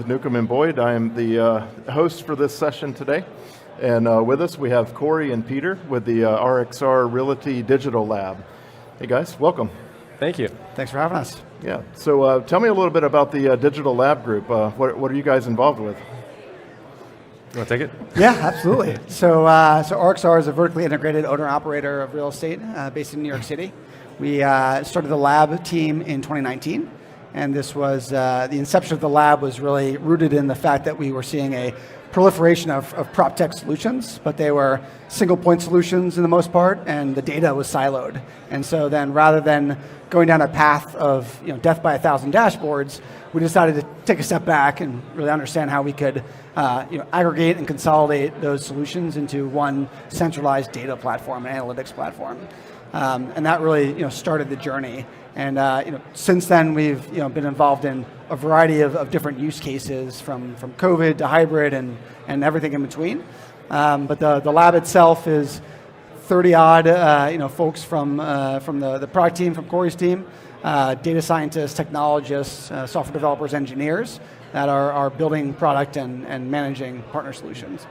with Newcomb and Boyd. I am the host for this session today. And with us we have Cory and Peter with the RXR Realty Digital Lab. Hey guys, welcome. Thank you. Thanks for having us. Yeah, so tell me a little bit about the Digital Lab group. What are you guys involved with? You want to take it? Yeah, absolutely. So RXR is a vertically integrated owner-operator of real estate based in New York City. We started the lab team in 2019, and this was, the inception of the lab was really rooted in the fact that we were seeing a proliferation of prop tech solutions, but they were single point solutions in the most part, and the data was siloed. And so then rather than going down a path of death by 1,000 dashboards, we decided to take a step back and really understand how we could aggregate and consolidate those solutions into one centralized data platform, an analytics platform. And that really started the journey. And since then we've been involved in a variety of different use cases from COVID to hybrid and everything in between. But the lab itself is 30 odd folks from the product team, from Cory's team, data scientists, technologists, software developers, engineers that are building product and managing partner solutions.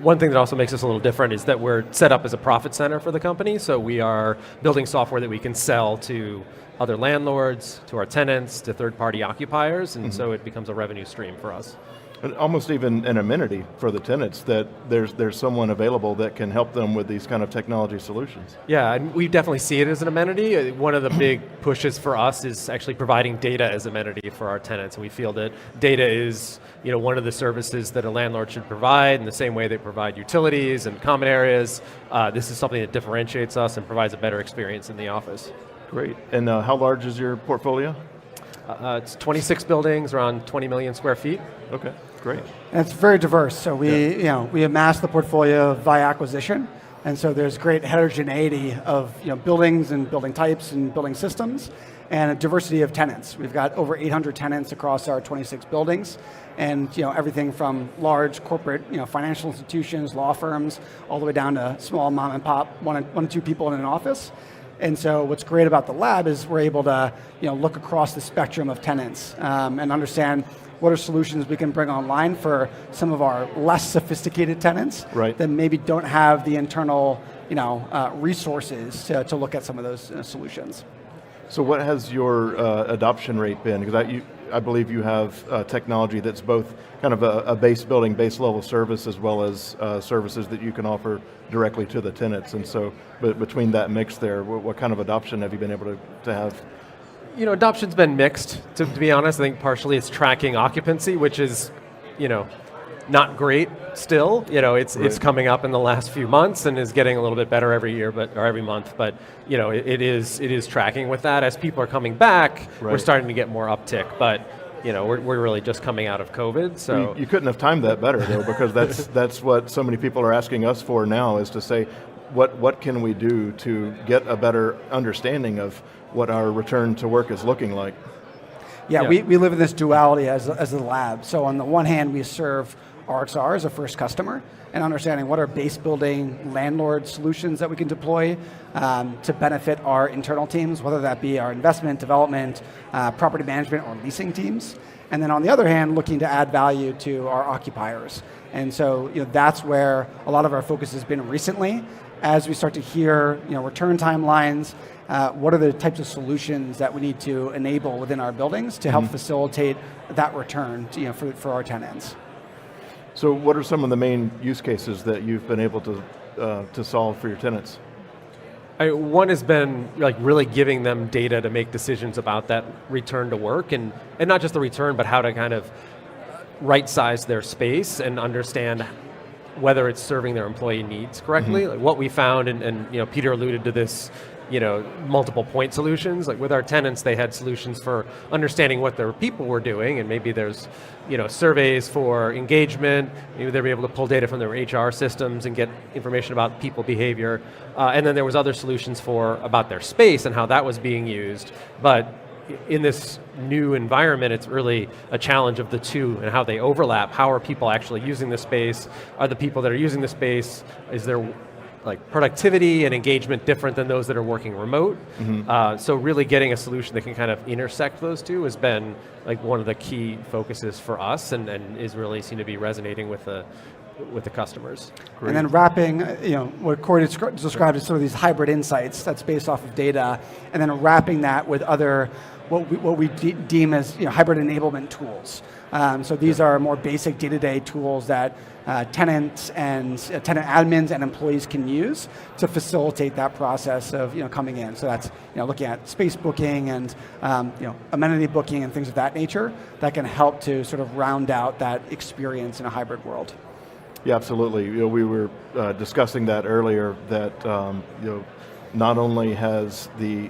One thing that also makes us a little different is that we're set up as a profit center for the company, so we are building software that we can sell to other landlords, to our tenants, to third-party occupiers, and so it becomes a revenue stream for us. And almost even an amenity for the tenants, that there's someone available that can help them with these kind of technology solutions. Yeah, and we definitely see it as an amenity. One of the big pushes for us is actually providing data as amenity for our tenants, and we feel that data is one of the services that a landlord should provide in the same way they provide utilities and common areas. This is something that differentiates us and provides a better experience in the office. Great, and how large is your portfolio? It's 26 buildings, around 20 million square feet. Okay, great. And it's very diverse. So we amassed the portfolio via acquisition, and so there's great heterogeneity of buildings and building types and building systems, and a diversity of tenants. We've got over 800 tenants across our 26 buildings, and everything from large corporate financial institutions, law firms, all the way down to small mom and pop, one or two people in an office. And so what's great about the lab is we're able to look across the spectrum of tenants and understand what are solutions we can bring online for some of our less sophisticated tenants that maybe don't have the internal resources to look at some of those solutions. So what has your adoption rate been? Because I believe you have technology that's both kind of a base building, base level service, as well as services that you can offer directly to the tenants. And so, but between that mix there, what kind of adoption have you been able to have? Adoption's been mixed, to be honest. I think partially it's tracking occupancy, which is, not great still. It's coming up in the last few months and is getting a little bit better every year, or every month. But it is tracking with that. As people are coming back, we're starting to get more uptick. But we're really just coming out of COVID. So you couldn't have timed that better though, because that's what so many people are asking us for now, is to say, what can we do to get a better understanding of what our return to work is looking like? Yeah. We live in this duality as a lab. So on the one hand, we serve RXR as a first customer, and understanding what are base building landlord solutions that we can deploy to benefit our internal teams, whether that be our investment, development, property management, or leasing teams. And then on the other hand, looking to add value to our occupiers. And so that's where a lot of our focus has been recently, as we start to hear return timelines. What are the types of solutions that we need to enable within our buildings to help facilitate that return for our tenants? So what are some of the main use cases that you've been able to solve for your tenants? One has been really giving them data to make decisions about that return to work, and not just the return, but how to kind of right-size their space and understand whether it's serving their employee needs correctly. Like what we found, and Peter alluded to this, multiple point solutions. Like with our tenants, they had solutions for understanding what their people were doing, and maybe there's surveys for engagement. Maybe they'd be able to pull data from their HR systems and get information about people behavior. And then there was other solutions about their space and how that was being used. But in this new environment, it's really a challenge of the two and how they overlap. How are people actually using the space? Are the people that are using the space, is there like productivity and engagement different than those that are working remote. So really getting a solution that can kind of intersect those two has been like one of the key focuses for us, and is really seem to be resonating with the customers. Great. And then wrapping, what Cory described as sort of these hybrid insights that's based off of data, and then wrapping that with other, what we deem as hybrid enablement tools. So these are more basic day-to-day tools that tenants and tenant admins and employees can use to facilitate that process of coming in. So that's looking at space booking and amenity booking and things of that nature that can help to sort of round out that experience in a hybrid world. Yeah, absolutely. We were discussing that earlier. That not only has the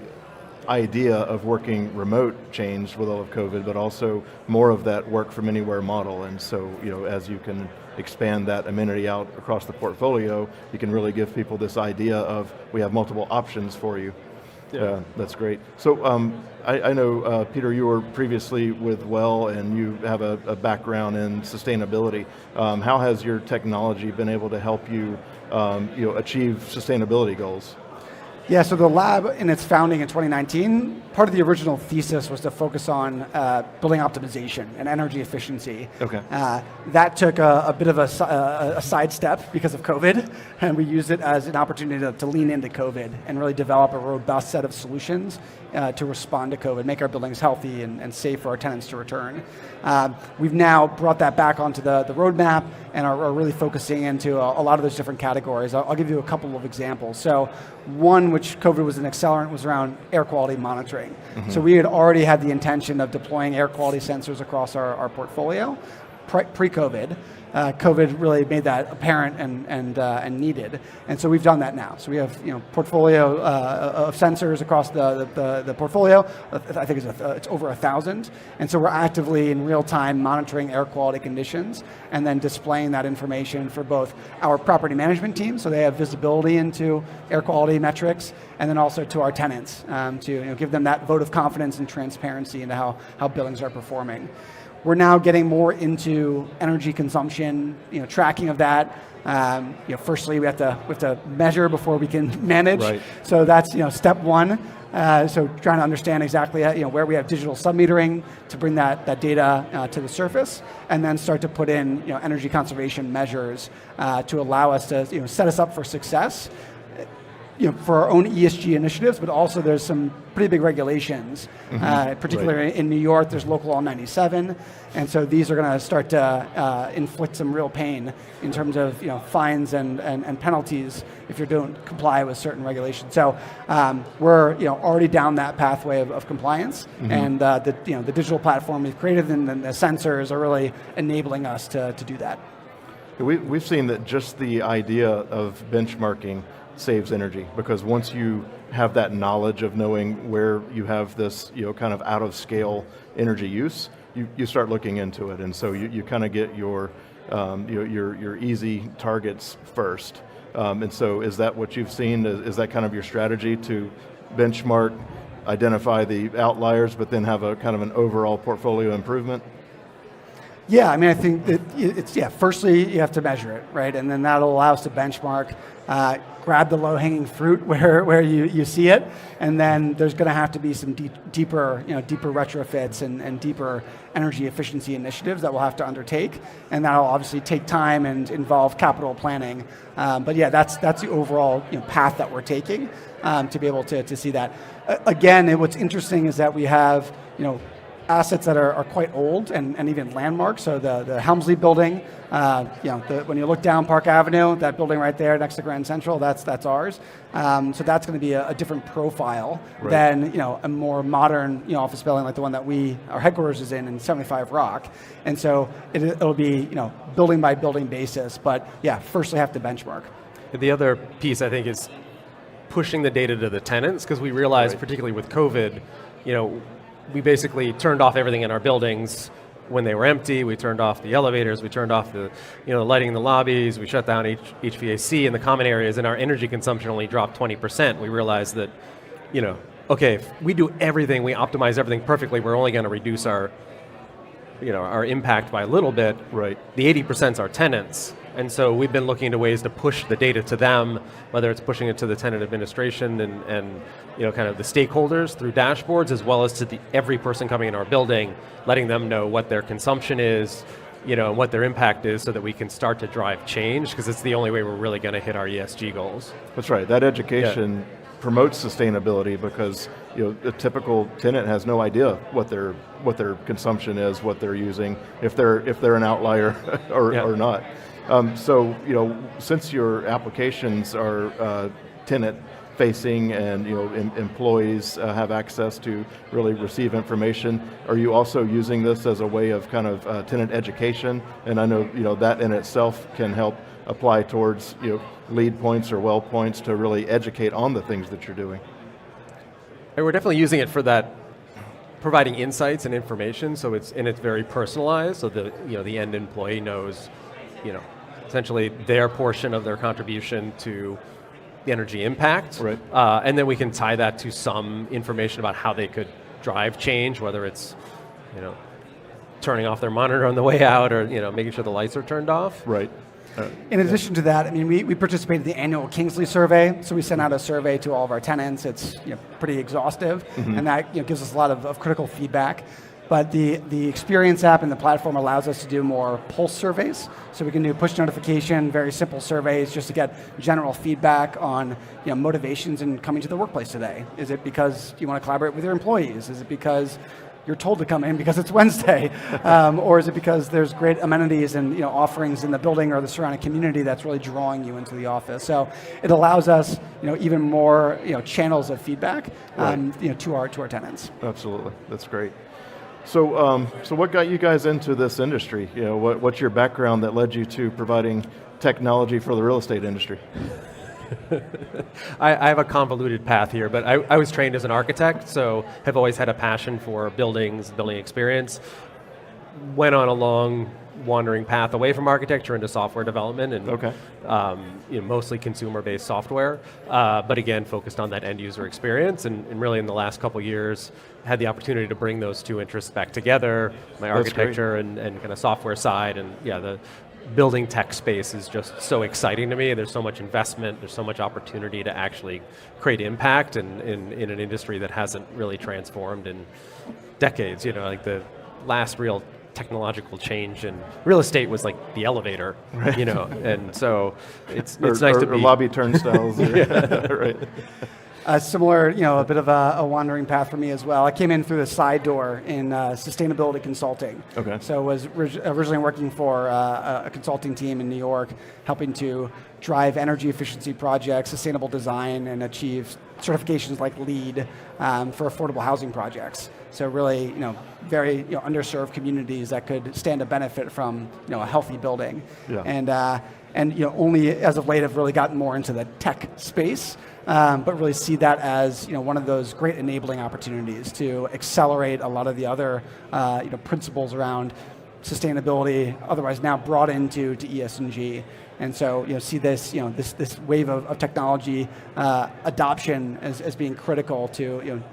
idea of working remote changed with all of COVID, but also more of that work from anywhere model. And so, as you can expand that amenity out across the portfolio, you can really give people this idea of, we have multiple options for you. Yeah, that's great. So I know, Peter, you were previously with Well, and you have a background in sustainability. How has your technology been able to help you, achieve sustainability goals? Yeah, so the lab in its founding in 2019, part of the original thesis was to focus on building optimization and energy efficiency. Okay. That took a bit of a sidestep because of COVID, and we used it as an opportunity to lean into COVID and really develop a robust set of solutions to respond to COVID, make our buildings healthy and safe for our tenants to return. We've now brought that back onto the roadmap and are really focusing into a lot of those different categories. I'll give you a couple of examples. So one, which COVID was an accelerant, was around air quality monitoring. So we had already had the intention of deploying air quality sensors across our portfolio pre-COVID. COVID really made that apparent and needed, and so we've done that now. So we have portfolio of sensors across the portfolio. I think it's over 1,000, and so we're actively in real time monitoring air quality conditions and then displaying that information for both our property management team, so they have visibility into air quality metrics, and then also to our tenants to give them that vote of confidence and transparency into how buildings are performing. We're now getting more into energy consumption, tracking of that. Firstly, we have to measure before we can manage. Right. So that's step one. So trying to understand exactly where we have digital submetering to bring that data to the surface, and then start to put in energy conservation measures to allow us to set us up for success. For our own ESG initiatives, but also there's some pretty big regulations, particularly in New York, there's Local Law 97, and so these are going to start to inflict some real pain in terms of fines and penalties if you don't comply with certain regulations. So we're already down that pathway of compliance, and the digital platform we've created and the sensors are really enabling us to do that. We've seen that just the idea of benchmarking saves energy, because once you have that knowledge of knowing where you have this kind of out of scale energy use, you start looking into it, and so you kind of get your easy targets first. And so is that what you've seen? Is that kind of your strategy, to benchmark, identify the outliers, but then have a kind of an overall portfolio improvement? Yeah, I mean, I think that it's, firstly, you have to measure it, right? And then that'll allow us to benchmark, grab the low-hanging fruit where you see it, and then there's going to have to be some deeper retrofits and deeper energy efficiency initiatives that we'll have to undertake, and that'll obviously take time and involve capital planning. But yeah, that's the overall path that we're taking to be able to see that. Again, what's interesting is that we have assets that are quite old and even landmarks. So the Helmsley building, when you look down Park Avenue, that building right there next to Grand Central, that's ours. So that's going to be a different profile than a more modern office building like the one that our headquarters is in 75 Rock. And so it'll be building by building basis. But yeah, firstly have to benchmark. The other piece I think is pushing the data to the tenants, because we realized, particularly with COVID, we basically turned off everything in our buildings when they were empty. We turned off the elevators, we turned off the lighting in the lobbies, we shut down HVAC in the common areas, and our energy consumption only dropped 20%. We realized that, okay, if we do everything, we optimize everything perfectly, we're only going to reduce our our impact by a little bit, Right. the 80% are tenants. And so we've been looking into ways to push the data to them, whether it's pushing it to the tenant administration and kind of the stakeholders through dashboards, as well as to every person coming in our building, letting them know what their consumption is, and what their impact is, so that we can start to drive change, because it's the only way we're really going to hit our ESG goals. That's right. That education promotes sustainability, because a typical tenant has no idea what their consumption is, what they're using, if they're an outlier or not. So since your applications are tenant facing and employees have access to really receive information, are you also using this as a way of kind of tenant education? And I know that in itself can help apply towards lead points or well points to really educate on the things that you're doing. And we're definitely using it for that, providing insights and information. So it's very personalized. So the end employee knows, essentially their portion of their contribution to the energy impact. Right. And then we can tie that to some information about how they could drive change, whether it's, turning off their monitor on the way out, or making sure the lights are turned off. Right. In addition to that, we participated in the annual Kingsley survey, so we sent out a survey to all of our tenants. It's pretty exhaustive, and that gives us a lot of critical feedback. But the Experience app and the platform allows us to do more pulse surveys, so we can do push notification, very simple surveys, just to get general feedback on motivations in coming to the workplace today. Is it because you want to collaborate with your employees? Is it because you're told to come in because it's Wednesday, or is it because there's great amenities and offerings in the building or the surrounding community that's really drawing you into the office? So it allows us even more channels of feedback to our tenants. Absolutely, that's great. So what got you guys into this industry? What's your background that led you to providing technology for the real estate industry? I have a convoluted path here, but I was trained as an architect, so have always had a passion for buildings, building experience. Went on a long wandering path away from architecture into software development, and mostly consumer-based software, but again, focused on that end-user experience, and really in the last couple years, had the opportunity to bring those two interests back together, my architecture and kind of software side, and the building tech space is just so exciting to me. There's so much investment, there's so much opportunity to actually create impact in an industry that hasn't really transformed in decades. Like the last real technological change in real estate was like the elevator, right. And so it's nice to be... Or lobby turnstiles. Right. Similar, a bit of a wandering path for me as well. I came in through the side door in sustainability consulting. Okay. So I was originally working for a consulting team in New York, helping to drive energy efficiency projects, sustainable design, and achieve certifications like LEED for affordable housing projects. So really, very underserved communities that could stand to benefit from a healthy building. Yeah. And only as of late have really gotten more into the tech space. But really see that as one of those great enabling opportunities to accelerate a lot of the other principles around sustainability, otherwise now brought into ESG. And so see this this wave of technology adoption as being critical to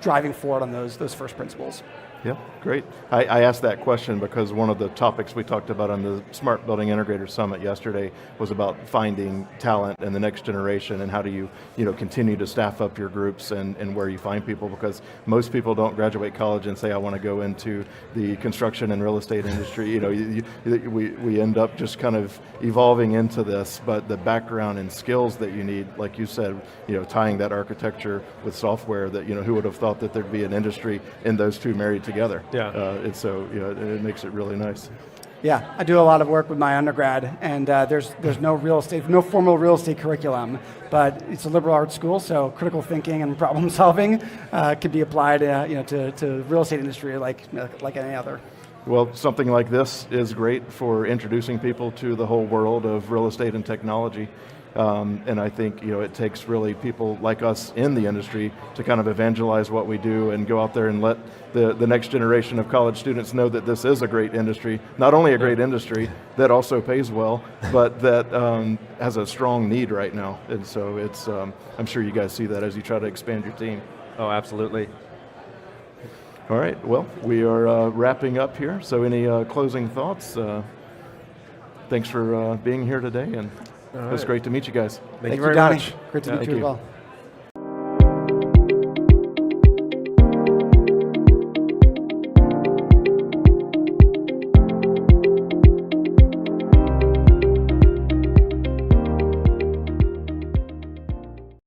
driving forward on those first principles. Yeah, great. I asked that question because one of the topics we talked about on the Smart Building Integrator Summit yesterday was about finding talent and the next generation, and how do you continue to staff up your groups and where you find people, because most people don't graduate college and say, I want to go into the construction and real estate industry. We end up just kind of evolving into this, but the background and skills that you need, like you said, tying that architecture with software, that who would have thought that there'd be an industry in those two married together. Yeah. And so it makes it really nice. Yeah, I do a lot of work with my undergrad, and there's no formal real estate curriculum, but it's a liberal arts school, so critical thinking and problem solving can be applied to the real estate industry like any other. Well, something like this is great for introducing people to the whole world of real estate and technology. And I think it takes really people like us in the industry to kind of evangelize what we do and go out there and let the next generation of college students know that this is a great industry, not only a great industry that also pays well, but that has a strong need right now. And so it's I'm sure you guys see that as you try to expand your team. Oh, absolutely. All right, well, we are wrapping up here, so any closing thoughts? Thanks for being here today, and it was great to meet you guys. Thank you you, very Donnie. much. Great to Yeah. meet Thank you as you. well.